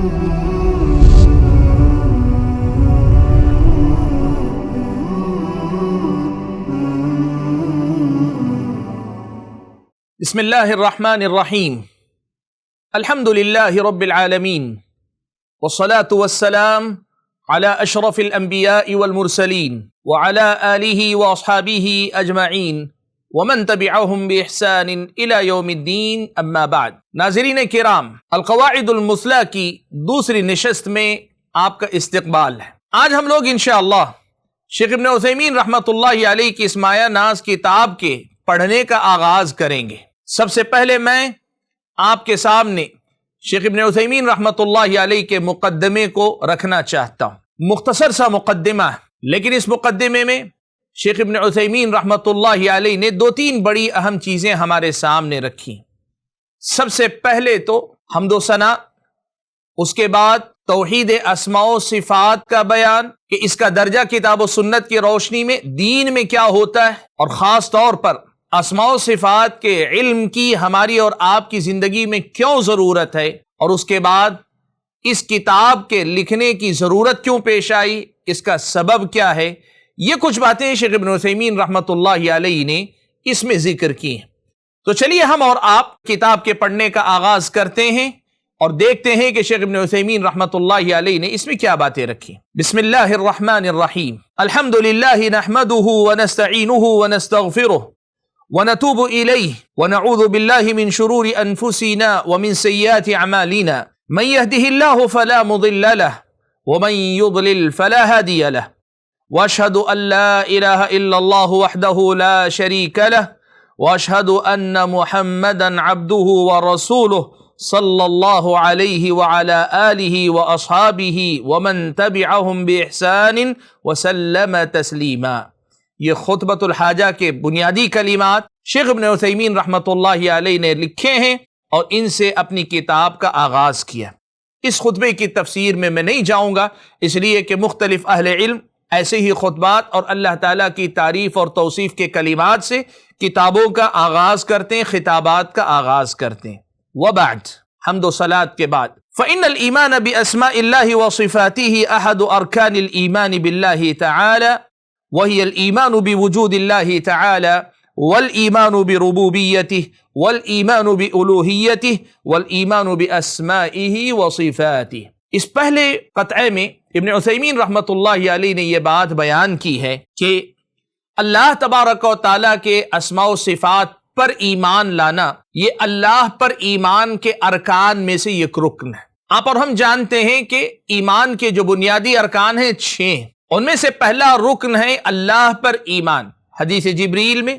بسم اللہ الرحمن الرحیم الحمد للہ رب العالمین والصلاة والسلام على اشرف الانبیاء والمرسلین وعلى آلہ واصحابہ اجمعین ومن تبعہم باحسان الى یوم الدین اما بعد۔ ناظرین کرام، القواعد المثلیٰ کی دوسری نشست میں آپ کا استقبال ہے۔ آج ہم لوگ انشاءاللہ شیخ ابن عثیمین رحمۃ اللہ علیہ کی اس مایہ ناز کتاب کے پڑھنے کا آغاز کریں گے۔ سب سے پہلے میں آپ کے سامنے شیخ ابن عثیمین رحمۃ اللہ علیہ کے مقدمے کو رکھنا چاہتا ہوں۔ مختصر سا مقدمہ ہے، لیکن اس مقدمے میں شیخ ابن عثیمین رحمۃ اللہ علیہ نے دو تین بڑی اہم چیزیں ہمارے سامنے رکھی۔ سب سے پہلے تو حمد و ثنا، اس کے بعد توحید اسماء و صفات کا بیان کہ اس کا درجہ کتاب و سنت کی روشنی میں دین میں کیا ہوتا ہے، اور خاص طور پر اسماء و صفات کے علم کی ہماری اور آپ کی زندگی میں کیوں ضرورت ہے، اور اس کے بعد اس کتاب کے لکھنے کی ضرورت کیوں پیش آئی، اس کا سبب کیا ہے۔ یہ کچھ باتیں شیخ ابن عثیمین رحمۃ اللہ علیہ نے اس میں ذکر کی ہیں۔ تو چلیے ہم اور آپ کتاب کے پڑھنے کا آغاز کرتے ہیں اور دیکھتے ہیں کہ شیخ ابن عثیمین رحمۃ اللہ علیہ نے اس میں کیا باتیں رکھی۔ بسم اللہ الرحمن الرحیم، الحمد للہ نحمده ونستعینه ونستغفره ونتوب إليه ونعوذ بالله من شرور أنفسنا ومن سيئات أعمالنا من يهده الله فلا مضل له ومن يضلل فلا هادي له وأشهد أن لا إله إلا الله وحده لا شريك له وأشهد أن محمدا عبده ورسوله صلى الله عليه وعلى آله وأصحابه ومن تبعهم بإحسان وسلم تسليما۔ یہ خطبۃ الحاجہ کے بنیادی کلمات شیخ ابن عثیمین رحمۃ اللہ علیہ نے لکھے ہیں اور ان سے اپنی کتاب کا آغاز کیا۔ اس خطبے کی تفسیر میں نہیں جاؤں گا، اس لیے کہ مختلف اہل علم ایسے ہی خطبات اور اللہ تعالیٰ کی تعریف اور توصیف کے کلمات سے کتابوں کا آغاز کرتے ہیں، خطابات کا آغاز کرتے ہیں۔ وبعد، حمد و صلات کے بعد، فإن الإيمان بأسماء الله وصفاته أحد أركان الإيمان بالله تعالى وهي الإيمان بوجود الله تعالى والإيمان بربوبيته والإيمان بألوهيته والإيمان بأسمائه وصفاته۔ اس پہلے قطعے میں ابن عثیمین رحمۃ اللہ علیہ نے یہ بات بیان کی ہے کہ اللہ تبارک و تعالیٰ کے اسماء و صفات پر ایمان لانا یہ اللہ پر ایمان کے ارکان میں سے ایک رکن ہے۔ آپ اور ہم جانتے ہیں کہ ایمان کے جو بنیادی ارکان ہیں 6، ان میں سے پہلا رکن ہے اللہ پر ایمان۔ حدیث جبریل میں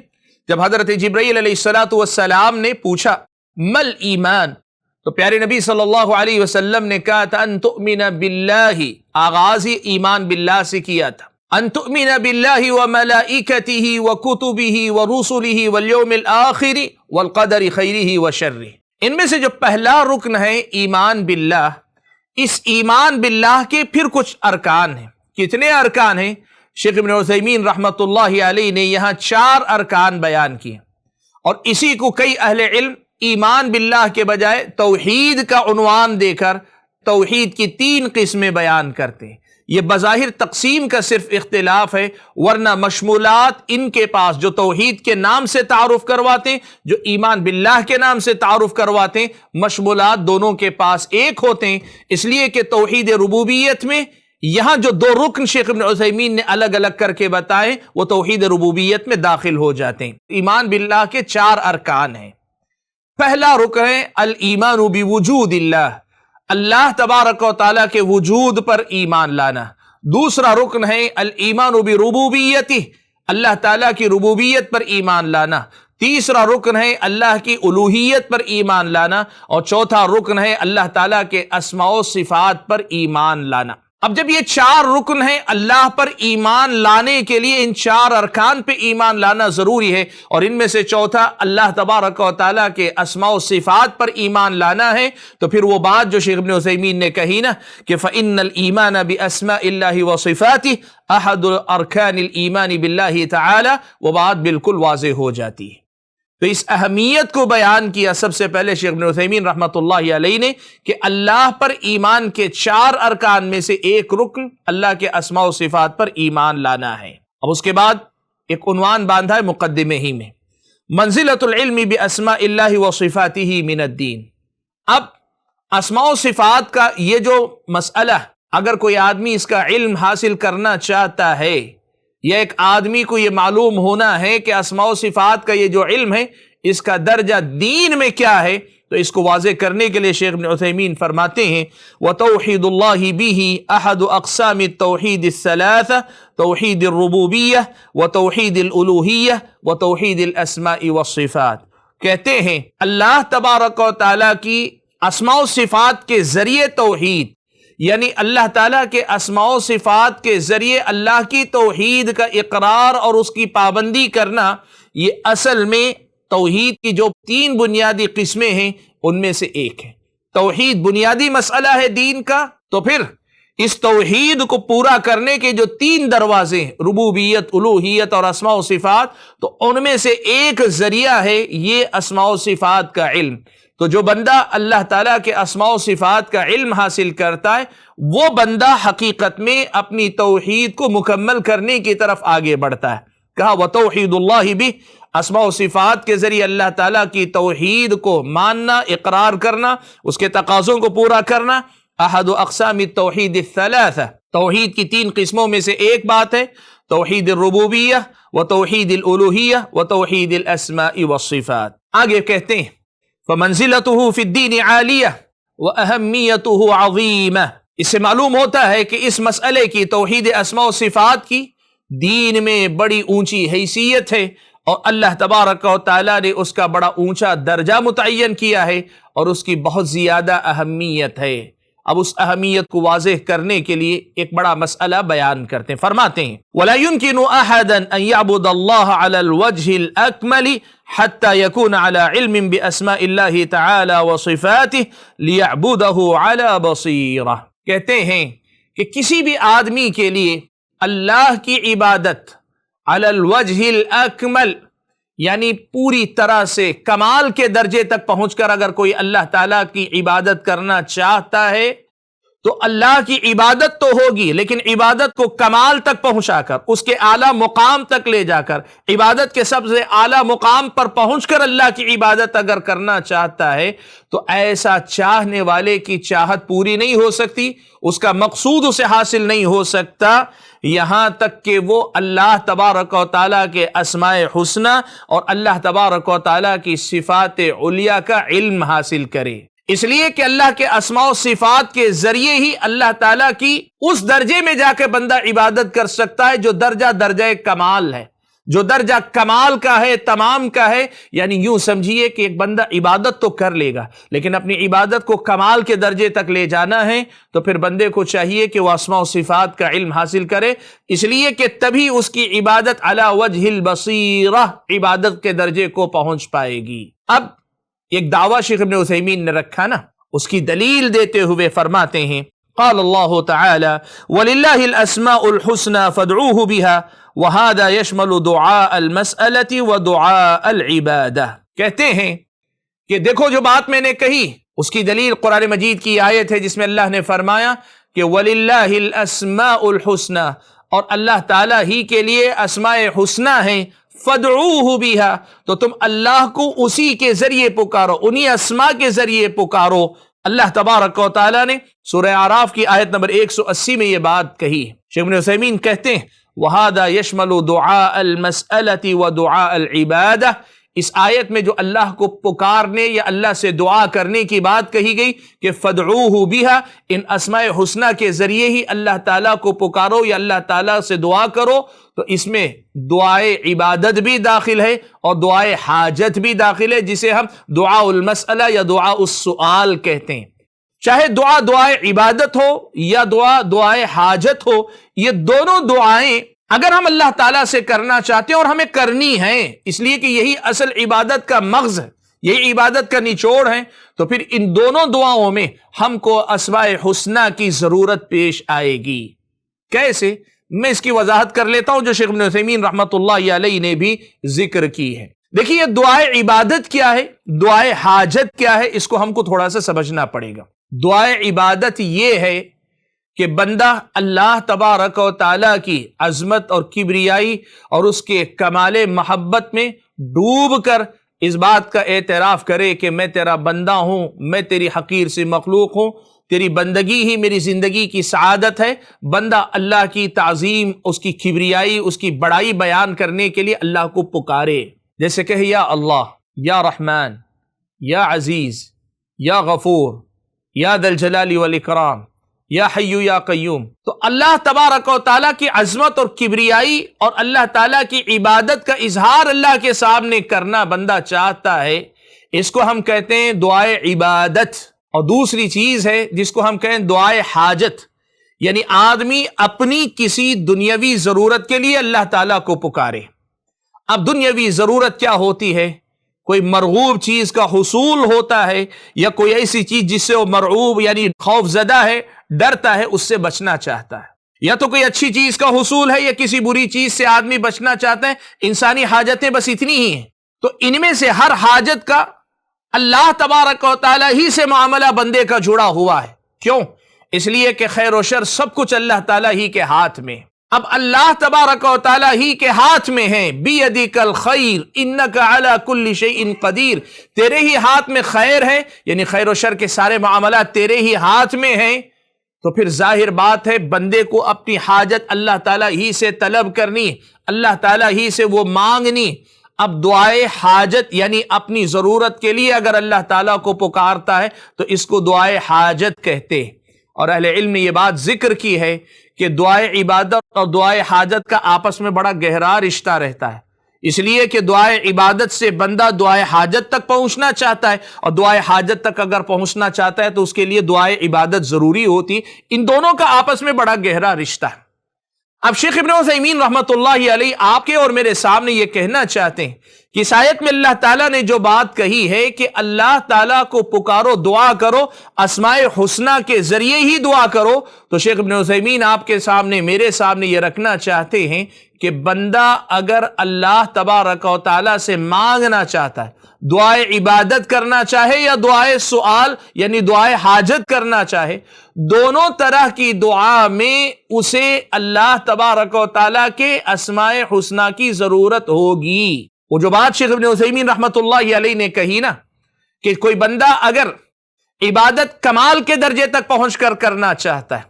جب حضرت جبرائیل علیہ السلام نے پوچھا مل ایمان، تو پیارے نبی صلی اللہ علیہ وسلم نے کہا تھا ان تؤمن باللہ، آغاز ہی ایمان باللہ سے کیا تھا، ان تؤمن باللہ وملائکتہ وکتبہ ورسلہ والیوم الآخر والقدر خیرہ وشرہ۔ ان میں سے جو پہلا رکن ہے ایمان باللہ، اس ایمان باللہ کے پھر کچھ ارکان ہیں۔ کتنے ارکان ہیں؟ شیخ ابن عثیمین رحمۃ اللہ علیہ نے یہاں 4 ارکان بیان کیے، اور اسی کو کئی اہل علم ایمان باللہ کے بجائے توحید کا عنوان دے کر توحید کی 3 قسمیں بیان کرتے ہیں۔ یہ بظاہر تقسیم کا صرف اختلاف ہے، ورنہ مشمولات ان کے پاس جو توحید کے نام سے تعارف کرواتے ہیں، جو ایمان باللہ کے نام سے تعارف کرواتے ہیں، مشمولات دونوں کے پاس ایک ہوتے ہیں، اس لیے کہ توحید ربوبیت میں یہاں جو 2 رکن شیخ ابن عثیمین نے الگ الگ کر کے بتائے وہ توحید ربوبیت میں داخل ہو جاتے ہیں۔ ایمان باللہ کے 4 ارکان ہیں۔ پہلا رکن ہے الایمان بوجود اللہ، اللہ تبارک و تعالیٰ کے وجود پر ایمان لانا۔ دوسرا رکن ہے الایمان بربوبیتہ، اللہ تعالیٰ کی ربوبیت پر ایمان لانا۔ تیسرا رکن ہے اللہ کی الوہیت پر ایمان لانا، اور چوتھا رکن ہے اللہ تعالیٰ کے اسماء و صفات پر ایمان لانا۔ اب جب یہ 4 رکن ہیں، اللہ پر ایمان لانے کے لیے ان 4 ارکان پہ ایمان لانا ضروری ہے، اور ان میں سے چوتھا اللہ تبارک و تعالیٰ کے اسماء و صفات پر ایمان لانا ہے، تو پھر وہ بات جو شیخ ابن عثیمین نے کہی نا کہ فَإِنَّ الْإِيمَانَ بِأَسْمَاءِ اللَّهِ وَصِفَاتِهِ أَحَدُ أَرْكَانِ الْإِيمَانِ بِاللَّهِ تَعَالَى، وہ بات بالکل واضح ہو جاتی ہے۔ تو اس اہمیت کو بیان کیا سب سے پہلے شیخ ابن عثیمین رحمۃ اللہ علیہ نے کہ اللہ پر ایمان کے 4 ارکان میں سے ایک رکن اللہ کے اسماء و صفات پر ایمان لانا ہے۔ اب اس کے بعد ایک عنوان باندھا ہے مقدمے ہی میں، منزلۃ العلم باسماء اللہ و صفاتہ من الدین۔ اب اسماء و صفات کا یہ جو مسئلہ، اگر کوئی آدمی اس کا علم حاصل کرنا چاہتا ہے یا ایک آدمی کو یہ معلوم ہونا ہے کہ اسماء و صفات کا یہ جو علم ہے اس کا درجہ دین میں کیا ہے، تو اس کو واضح کرنے کے لیے شیخ ابن عثیمین فرماتے ہیں وَتَوْحِيدُ اللَّهِ بِهِ أَحَدُ أَقْسَامِ التَّوْحِيدِ الثَّلَاثَةِ توحید الربوبیہ وتوحید الالوہیہ وتوحید الاسماء والصفات۔ کہتے ہیں اللہ تبارک و تعالیٰ کی اسماء و صفات کے ذریعے توحید، یعنی اللہ تعالیٰ کے اسماء و صفات کے ذریعے اللہ کی توحید کا اقرار اور اس کی پابندی کرنا، یہ اصل میں توحید کی جو 3 بنیادی قسمیں ہیں ان میں سے ایک ہے۔ توحید بنیادی مسئلہ ہے دین کا، تو پھر اس توحید کو پورا کرنے کے جو 3 دروازے ہیں، ربوبیت، الوہیت اور اسماء و صفات، تو ان میں سے ایک ذریعہ ہے یہ اسماء و صفات کا علم۔ تو جو بندہ اللہ تعالیٰ کے اسماء و صفات کا علم حاصل کرتا ہے وہ بندہ حقیقت میں اپنی توحید کو مکمل کرنے کی طرف آگے بڑھتا ہے۔ کہا وَتَوْحِيدُ اللَّهِ بِهِ، اسماء و صفات کے ذریعے اللہ تعالیٰ کی توحید کو ماننا، اقرار کرنا، اس کے تقاضوں کو پورا کرنا، احد اقسام التوحید الثلاثہ، توحید کی 3 قسموں میں سے ایک بات ہے توحید الربوبیہ وتوحید الالوہیہ وتوحید الاسماء والصفات۔ آگے کہتے ہیں فمنزلته فی الدین عالیہ واہمیتہ عظیمہ۔ اس سے معلوم ہوتا ہے کہ اس مسئلے کی، توحید اسماء و صفات کی، دین میں بڑی اونچی حیثیت ہے اور اللہ تبارک و تعالیٰ نے اس کا بڑا اونچا درجہ متعین کیا ہے اور اس کی بہت زیادہ اہمیت ہے۔ اب اس اہمیت کو واضح کرنے کے لیے ایک بڑا مسئلہ بیان کرتے ہیں، فرماتے ہیں وَلَا يُمْكِنُ أَحَدًا أَن يَعْبُدَ اللَّهَ عَلَى الْوَجْهِ الْأَكْمَلِ حَتَّى يَكُونَ عَلَى عِلْمٍ بِأَسْمَاءِ اللَّهِ تَعَالَى وَصِفَاتِهِ لِيَعْبُدَهُ عَلَى بَصِيرَةٍ۔ کہتے ہیں کہ کسی بھی آدمی کے لیے اللہ کی عبادت علی الوجہ الاکمل، یعنی پوری طرح سے کمال کے درجے تک پہنچ کر اگر کوئی اللہ تعالیٰ کی عبادت کرنا چاہتا ہے تو اللہ کی عبادت تو ہوگی، لیکن عبادت کو کمال تک پہنچا کر، اس کے اعلیٰ مقام تک لے جا کر، عبادت کے سب سے اعلیٰ مقام پر پہنچ کر اللہ کی عبادت اگر کرنا چاہتا ہے تو ایسا چاہنے والے کی چاہت پوری نہیں ہو سکتی، اس کا مقصود اسے حاصل نہیں ہو سکتا یہاں تک کہ وہ اللہ تبارک و تعالیٰ کے اسماء حسنی اور اللہ تبارک و تعالیٰ کی صفات علیہ کا علم حاصل کرے۔ اس لیے کہ اللہ کے اسماء و صفات کے ذریعے ہی اللہ تعالیٰ کی اس درجے میں جا کے بندہ عبادت کر سکتا ہے جو درجہ کمال ہے، جو درجہ کمال کا ہے، تمام کا ہے۔ یعنی یوں سمجھیے کہ ایک بندہ عبادت تو کر لے گا لیکن اپنی عبادت کو کمال کے درجے تک لے جانا ہے تو پھر بندے کو چاہیے کہ وہ اسماء و صفات کا علم حاصل کرے، اس لیے کہ تبھی اس کی عبادت علی وجہ البصیرہ، عبادت کے درجے کو پہنچ پائے گی۔ اب ایک دعویٰ شیخ ابن عثیمین نے رکھا نا، اس کی دلیل دیتے ہوئے فرماتے ہیں قال اللہ تعالی وَلِلَّهِ الْأَسْمَاءُ الْحُسْنَى فَادْعُوهُ بِهَا وَهَذَا يَشْمَلُ دُعَاءَ الْمَسْأَلَةِ وَدُعَاءَ الْعِبَادَةِ۔ کہتے ہیں کہ دیکھو جو بات میں نے کہی اس کی دلیل قرآن مجید کی آیت ہے جس میں اللہ نے فرمایا کہ وَلِلَّهِ الْأَسْمَاءُ الْحُسْنَى، اور اللہ تعالیٰ ہی کے لیے اسماء حسنی ہیں، فَادْعُوهُ بِهَا، تو تم اللہ کو اسی کے ذریعے پکارو، انہی اسماء کے ذریعے پکارو۔ اللہ تبارک و تعالیٰ نے سورہ اعراف کی آیت نمبر 180 میں یہ بات کہی۔ شیخ ابن عثیمین کہتے ہیں وَهَذَا يَشْمَلُ دُعَاءَ الْمَسْأَلَةِ وَدُعَاءَ الْعِبَادَةِ، اس آیت میں جو اللہ کو پکارنے یا اللہ سے دعا کرنے کی بات کہی گئی کہ فَادْعُوهُ بِهَا، ان اسماء حسنی کے ذریعے ہی اللہ تعالیٰ کو پکارو یا اللہ تعالیٰ سے دعا کرو، تو اس میں دعائے عبادت بھی داخل ہے اور دعائے حاجت بھی داخل ہے، جسے ہم دعاء المسئلہ یا دعاء السؤال کہتے ہیں۔ چاہے دعائے عبادت ہو یا دعائے حاجت ہو، یہ دونوں دعائیں اگر ہم اللہ تعالیٰ سے کرنا چاہتے ہیں اور ہمیں کرنی ہیں، اس لیے کہ یہی اصل عبادت کا مغز ہے، یہی عبادت کا نچوڑ ہے، تو پھر ان دونوں دعاؤں میں ہم کو اسماء حسنی کی ضرورت پیش آئے گی۔ کیسے؟ میں اس کی وضاحت کر لیتا ہوں جو شیخ ابن عثیمین رحمۃ اللہ علیہ نے بھی ذکر کی ہے۔ دیکھیے دعائے عبادت کیا ہے، دعائے حاجت کیا ہے، اس کو ہم کو تھوڑا سا سمجھنا پڑے گا۔ دعائے عبادت یہ ہے کہ بندہ اللہ تبارک و تعالیٰ کی عظمت اور کبریائی اور اس کے کمال محبت میں ڈوب کر اس بات کا اعتراف کرے کہ میں تیرا بندہ ہوں، میں تیری حقیر سی مخلوق ہوں، تیری بندگی ہی میری زندگی کی سعادت ہے۔ بندہ اللہ کی تعظیم، اس کی کبریائی، اس کی بڑائی بیان کرنے کے لیے اللہ کو پکارے، جیسے کہ یا اللہ، یا رحمان، یا عزیز، یا غفور، یا ذا الجلال والاکرام، یا حی یا قیوم۔ تو اللہ تبارک و تعالیٰ کی عظمت اور کبریائی اور اللہ تعالیٰ کی عبادت کا اظہار اللہ کے سامنے کرنا بندہ چاہتا ہے، اس کو ہم کہتے ہیں دعائے عبادت۔ اور دوسری چیز ہے جس کو ہم کہیں دعائے حاجت، یعنی آدمی اپنی کسی دنیاوی ضرورت کے لیے اللہ تعالیٰ کو پکارے۔ اب دنیاوی ضرورت کیا ہوتی ہے؟ کوئی مرغوب چیز کا حصول ہوتا ہے، یا کوئی ایسی چیز جس سے وہ مرعوب یعنی خوف زدہ ہے، ڈرتا ہے، اس سے بچنا چاہتا ہے، یا تو کوئی اچھی چیز کا حصول ہے یا کسی بری چیز سے آدمی بچنا چاہتا ہے۔ انسانی حاجتیں بس اتنی ہی ہیں، تو ان میں سے ہر حاجت کا اللہ تبارک و تعالیٰ ہی سے معاملہ بندے کا جڑا ہوا ہے۔ کیوں؟ اس لیے کہ خیر و شر سب کچھ اللہ تعالیٰ ہی کے ہاتھ میں۔ اب اللہ تبارک و تعالیٰ ہی کے ہاتھ میں ہے، بیدک الخیر انک علی کل شیء قدیر، تیرے ہی ہاتھ میں خیر ہے، یعنی خیر و شر کے سارے معاملات تیرے ہی ہاتھ میں ہیں۔ تو پھر ظاہر بات ہے بندے کو اپنی حاجت اللہ تعالیٰ ہی سے طلب کرنی، اللہ تعالیٰ ہی سے وہ مانگنی۔ اب دعائے حاجت یعنی اپنی ضرورت کے لیے اگر اللہ تعالیٰ کو پکارتا ہے تو اس کو دعائے حاجت کہتے ہیں۔ اور اہل علم نے یہ بات ذکر کی ہے کہ دعائے عبادت اور دعائے حاجت کا آپس میں بڑا گہرا رشتہ رہتا ہے، اس لیے کہ دعائے عبادت سے بندہ دعائے حاجت تک پہنچنا چاہتا ہے، اور دعائے حاجت تک اگر پہنچنا چاہتا ہے تو اس کے لیے دعائے عبادت ضروری ہوتی۔ ان دونوں کا آپس میں بڑا گہرا رشتہ ہے۔ اب شیخ ابن عثیمین رحمۃ اللہ علیہ آپ کے اور میرے سامنے یہ کہنا چاہتے ہیں کہ اس آیت میں اللہ تعالیٰ نے جو بات کہی ہے کہ اللہ تعالیٰ کو پکارو، دعا کرو، اسماء حسنہ کے ذریعے ہی دعا کرو، تو شیخ ابن عثیمین آپ کے سامنے میرے سامنے یہ رکھنا چاہتے ہیں کہ بندہ اگر اللہ تبارک و تعالیٰ سے مانگنا چاہتا ہے، دعائے عبادت کرنا چاہے یا دعائے سؤال یعنی دعائے حاجت کرنا چاہے، دونوں طرح کی دعا میں اسے اللہ تبارک و تعالیٰ کے اسماء حسنہ کی ضرورت ہوگی۔ وہ جو بات شیخ ابن عثیمین رحمۃ اللہ علیہ نے کہی نا کہ کوئی بندہ اگر عبادت کمال کے درجے تک پہنچ کر کرنا چاہتا ہے،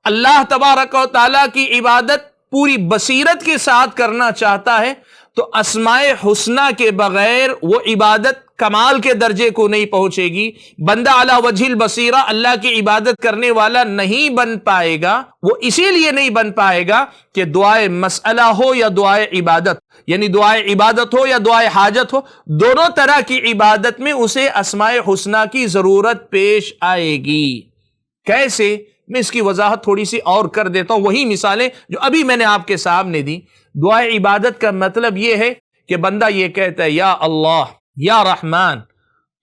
اللہ تبارک و تعالیٰ کی عبادت پوری بصیرت کے ساتھ کرنا چاہتا ہے، تو اسماء حسنہ کے بغیر وہ عبادت کمال کے درجے کو نہیں پہنچے گی۔ بندہ علی وجہ البصیرہ اللہ کی عبادت کرنے والا نہیں بن پائے گا۔ وہ اسی لیے نہیں بن پائے گا کہ دعائے مسئلہ ہو یا دعائے عبادت، یعنی دعائے عبادت ہو یا دعائے حاجت ہو، دونوں طرح کی عبادت میں اسے اسماء حسنہ کی ضرورت پیش آئے گی۔ کیسے؟ میں اس کی وضاحت تھوڑی سی اور کر دیتا ہوں، وہی مثالیں جو ابھی میں نے آپ کے سامنے دی۔ دعائے عبادت کا مطلب یہ ہے کہ بندہ یہ کہتا ہے یا اللہ، یا رحمان،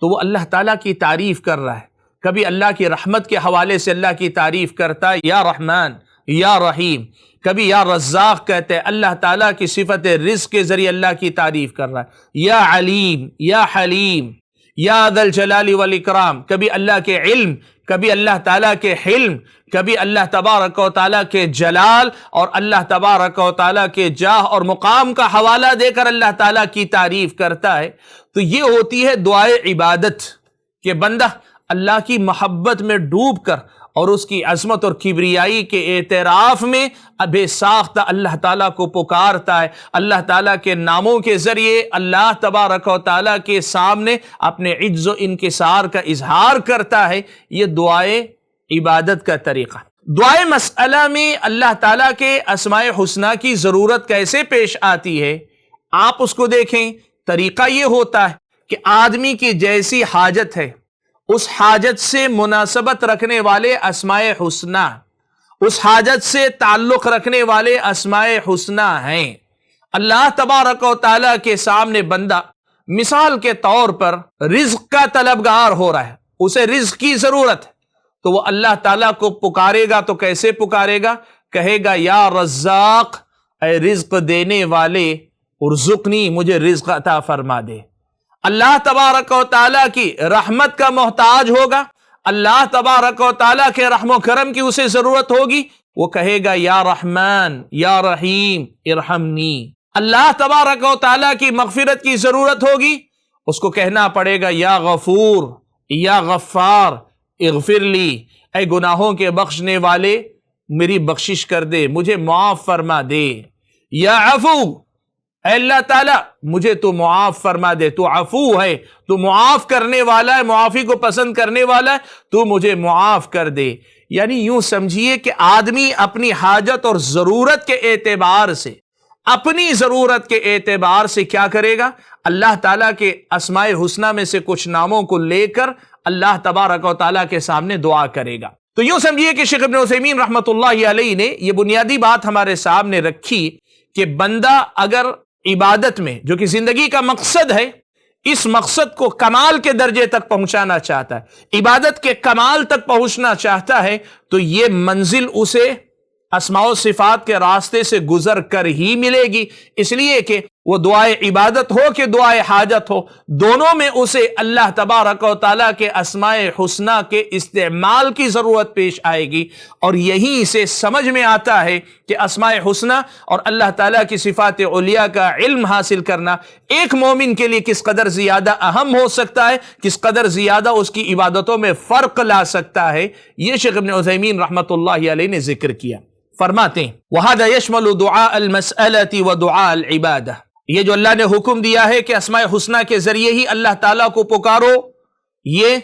تو وہ اللہ تعالیٰ کی تعریف کر رہا ہے۔ کبھی اللہ کی رحمت کے حوالے سے اللہ کی تعریف کرتا ہے یا رحمان، یا رحیم، کبھی یا رزاق کہتے ہیں، اللہ تعالیٰ کی صفت رزق کے ذریعے اللہ کی تعریف کر رہا ہے، یا علیم، یا حلیم، یا ذا الجلال والاکرام، کبھی اللہ کے علم، کبھی اللہ تعالیٰ کے حلم، کبھی اللہ تبارک و تعالیٰ کے جلال اور اللہ تبارک و تعالیٰ کے جاہ اور مقام کا حوالہ دے کر اللہ تعالیٰ کی تعریف کرتا ہے۔ تو یہ ہوتی ہے دعائے عبادت کہ بندہ اللہ کی محبت میں ڈوب کر اور اس کی عظمت اور کبریائی کے اعتراف میں بے ساختہ اللہ تعالیٰ کو پکارتا ہے، اللہ تعالیٰ کے ناموں کے ذریعے اللہ تبارک و تعالیٰ کے سامنے اپنے عجز و انکسار کا اظہار کرتا ہے۔ یہ دعائے عبادت کا طریقہ۔ دعائے مسئلہ میں اللہ تعالیٰ کے اسماء حسنہ کی ضرورت کیسے پیش آتی ہے؟ آپ اس کو دیکھیں، طریقہ یہ ہوتا ہے کہ آدمی کی جیسی حاجت ہے، اس حاجت سے مناسبت رکھنے والے اسماء حسنہ، اس حاجت سے تعلق رکھنے والے اسماء حسنہ ہیں۔ اللہ تبارک و تعالیٰ کے سامنے بندہ مثال کے طور پر رزق کا طلبگار ہو رہا ہے، اسے رزق کی ضرورت ہے، تو وہ اللہ تعالیٰ کو پکارے گا تو کیسے پکارے گا؟ کہے گا یا رزاق، اے رزق دینے والے، ارزقنی، مجھے رزق عطا فرما دے۔ اللہ تبارک و تعالیٰ کی رحمت کا محتاج ہوگا، اللہ تبارک و تعالیٰ کے رحم و کرم کی اسے ضرورت ہوگی، وہ کہے گا یا رحمان یا رحیم ارحمنی۔ اللہ تبارک و تعالیٰ کی مغفرت کی ضرورت ہوگی، اس کو کہنا پڑے گا یا غفور یا غفار اغفر لی، اے گناہوں کے بخشنے والے میری بخشش کر دے، مجھے معاف فرما دے۔ یا عفو، اے اللہ تعالیٰ مجھے تو معاف فرما دے، تو عفو ہے، تو معاف کرنے والا ہے، معافی کو پسند کرنے والا ہے، تو مجھے معاف کر دے۔ یعنی یوں سمجھیے کہ آدمی اپنی حاجت اور ضرورت کے اعتبار سے، اپنی ضرورت کے اعتبار سے کیا کرے گا؟ اللہ تعالیٰ کے اسماء الحسنی میں سے کچھ ناموں کو لے کر اللہ تبارک و تعالیٰ کے سامنے دعا کرے گا۔ تو یوں سمجھیے کہ شیخ ابن عثیمین رحمۃ اللہ علیہ نے یہ بنیادی بات ہمارے سامنے رکھی کہ بندہ اگر عبادت میں، جو کہ زندگی کا مقصد ہے، اس مقصد کو کمال کے درجے تک پہنچانا چاہتا ہے، عبادت کے کمال تک پہنچنا چاہتا ہے، تو یہ منزل اسے اسماء و صفات کے راستے سے گزر کر ہی ملے گی، اس لیے کہ وہ دعائے عبادت ہو کہ دعائے حاجت ہو، دونوں میں اسے اللہ تبارک و تعالیٰ کے اسماء حسنہ کے استعمال کی ضرورت پیش آئے گی۔ اور یہیں سے سمجھ میں آتا ہے کہ اسماء حسنہ اور اللہ تعالیٰ کی صفات علیہ کا علم حاصل کرنا ایک مومن کے لیے کس قدر زیادہ اہم ہو سکتا ہے، کس قدر زیادہ اس کی عبادتوں میں فرق لا سکتا ہے، یہ شیخ ابن عثیمین رحمۃ اللہ علیہ نے ذکر کیا۔ فرماتے ہیں وَهَذَا يَشْمَلُ دُعَاءَ الْمَسْأَلَةِ وَدُعَاءَ الْعِبَادَةِ، یہ جو اللہ نے حکم دیا ہے کہ اسماء حسنہ کے ذریعے ہی اللہ تعالیٰ کو پکارو، یہ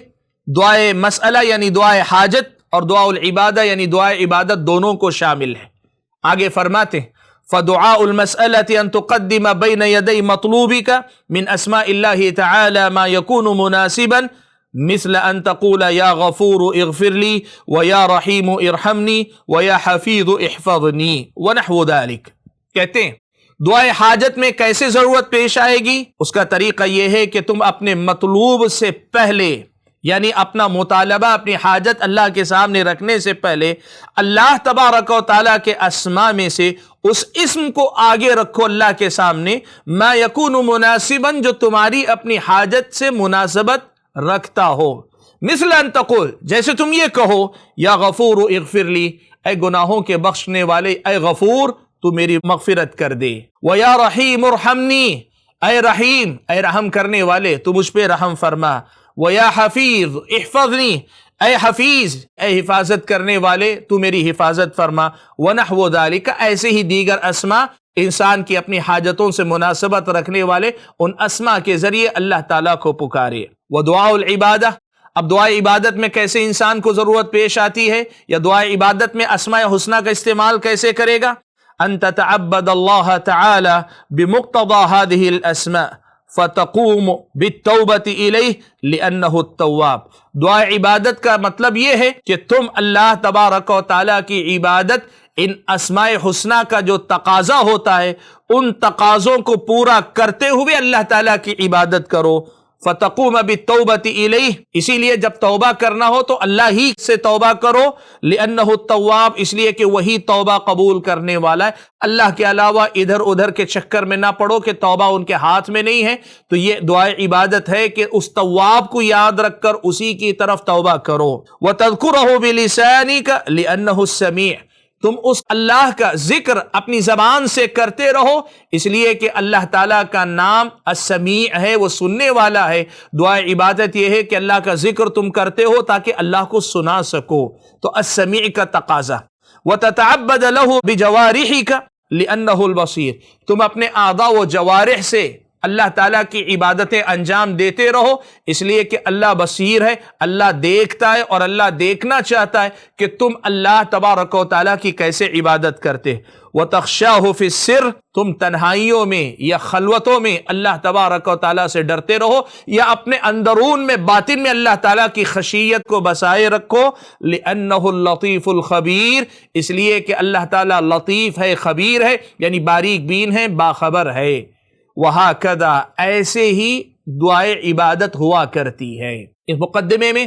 دعائے مسئلہ یعنی دعائے حاجت اور دعاء العبادہ یعنی دعائے عبادت دونوں کو شامل ہے۔ آگے فرماتے ہیں فَدُعَاءُ الْمَسْأَلَةِ أَن تُقَدِّمَ بَيْنَ يَدَيْ مَطْلُوبِكَ مِنْ أَسْمَاءِ اللَّهِ تَعَالَى مَا يَكُونُ مُنَاسِبًا مثل ان تقول یا غفور اغفر لی ویا رحیم ارحمنی ویا حفیظ احفظنی ونحو ذلك۔ کہتے ہیں دعائے حاجت میں کیسے ضرورت پیش آئے گی؟ اس کا طریقہ یہ ہے کہ تم اپنے مطلوب سے پہلے، یعنی اپنا مطالبہ، اپنی حاجت اللہ کے سامنے رکھنے سے پہلے اللہ تبارک و تعالیٰ کے اسماء میں سے اس اسم کو آگے رکھو اللہ کے سامنے، ما یکون مناسبا، جو تمہاری اپنی حاجت سے مناسبت رکھتا ہو۔ مثل ان تقول، جیسے تم یہ کہو یا غفور اغفر لی، اے گناہوں کے بخشنے والے، اے غفور تو میری مغفرت کر دے، ویا رحیم ارحمنی، اے رحیم اے رحم کرنے والے تو مجھ پہ رحم فرما، ویا حفیظ احفظنی، اے حفیظ اے حفاظت کرنے والے تو میری حفاظت فرما، ونحو ذالک، ایسے ہی دیگر اسماء انسان کی اپنی حاجتوں سے مناسبت رکھنے والے ان اسماء کے ذریعے اللہ تعالیٰ کو پکارے۔ ودعاء العبادہ، اب دعائے عبادت میں کیسے انسان کو ضرورت پیش آتی ہے، یا دعائے عبادت میں اسماء حسنہ کا استعمال کیسے کرے گا؟ ان تتعبد اللہ تعالی بمقتضى هذه الاسماء فتقوم بالتوبة الیہ لانہ التواب۔ دعائے عبادت کا مطلب یہ ہے کہ تم اللہ تبارک و تعالیٰ کی عبادت ان اسماء حسنہ کا جو تقاضا ہوتا ہے ان تقاضوں کو پورا کرتے ہوئے اللہ تعالیٰ کی عبادت کرو۔ فتقوم بالتوبۃ الیہ، اسی لیے جب توبہ کرنا ہو تو اللہ ہی سے توبہ کرو، لانہ التواب، اس لیے کہ وہی توبہ قبول کرنے والا ہے، اللہ کے علاوہ ادھر ادھر کے چکر میں نہ پڑو کہ توبہ ان کے ہاتھ میں نہیں ہے۔ تو یہ دعائے عبادت ہے کہ اس تواب کو یاد رکھ کر اسی کی طرف توبہ کرو۔ وتذکرہ بلسانک لانہ السمیع، تم اس اللہ کا ذکر اپنی زبان سے کرتے رہو، اس لیے کہ اللہ تعالیٰ کا نام السمیع ہے، وہ سننے والا ہے۔ دعائے عبادت یہ ہے کہ اللہ کا ذکر تم کرتے ہو تاکہ اللہ کو سنا سکو، تو السمیع کا تقاضا۔ وتتعبد له بجوارحک لانہ البصیر، تم اپنے اعضاء و جوارح سے اللہ تعالیٰ کی عبادتیں انجام دیتے رہو، اس لیے کہ اللہ بصیر ہے، اللہ دیکھتا ہے، اور اللہ دیکھنا چاہتا ہے کہ تم اللہ تبارک و تعالیٰ کی کیسے عبادت کرتے۔ وَتَخْشَاهُ فِي السِّرِّ، تم تنہائیوں میں یا خلوتوں میں اللہ تبارک و تعالیٰ سے ڈرتے رہو، یا اپنے اندرون میں باطن میں اللہ تعالیٰ کی خشیت کو بسائے رکھو۔ لِأَنَّهُ اللَّطِيفُ الْخَبِيرُ، اس لیے کہ اللہ تعالیٰ لطیف ہے، خبیر ہے، یعنی باریک بین ہے، باخبر ہے۔ وَهَكَذَا، ایسے ہی دعائے عبادت ہوا کرتی ہے۔ اس مقدمے میں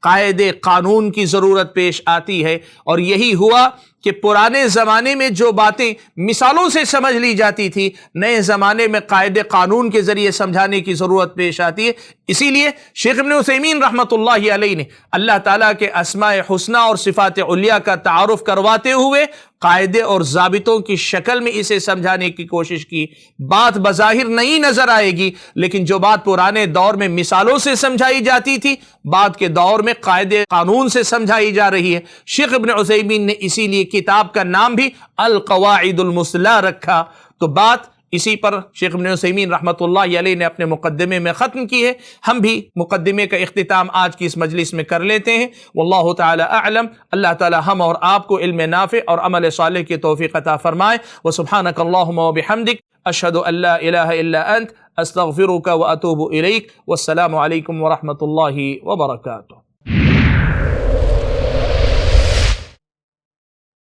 قاعدے قانون کی ضرورت پیش آتی ہے، اور یہی ہوا کہ پرانے زمانے میں جو باتیں مثالوں سے سمجھ لی جاتی تھی، نئے زمانے میں قاعدے قانون کے ذریعے سمجھانے کی ضرورت پیش آتی ہے۔ اسی لیے شیخ ابن عثیمین رحمۃ اللہ علیہ نے اللہ تعالیٰ کے اسماء حسنی اور صفات علیہ کا تعارف کرواتے ہوئے قاعدے اور ضابطوں کی شکل میں اسے سمجھانے کی کوشش کی۔ بات بظاہر نہیں نظر آئے گی، لیکن جو بات پرانے دور میں مثالوں سے سمجھائی جاتی تھی، بعد کے دور میں قاعدے قانون سے سمجھائی جا رہی ہے۔ شیخ ابن عثیمین نے اسی لیے کتاب کا نام بھی القواعد المثلی رکھا۔ تو بات اسی پر شیخ ابن عثیمین رحمۃ اللہ علیہ نے اپنے مقدمے میں ختم کی ہے۔ ہم بھی مقدمے کا اختتام آج کی اس مجلس میں کر لیتے ہیں۔ واللہ تعالی اعلم۔ اللہ تعالی ہم اور آپ کو علم نافع اور عمل صالح کی توفیق عطا فرمائے۔ وسبحانک اللہم وبحمدک، اشہد ان لا الہ الا انت، استغفرک واتوب الیک۔ والسلام علیکم ورحمۃ اللہ وبرکاتہ۔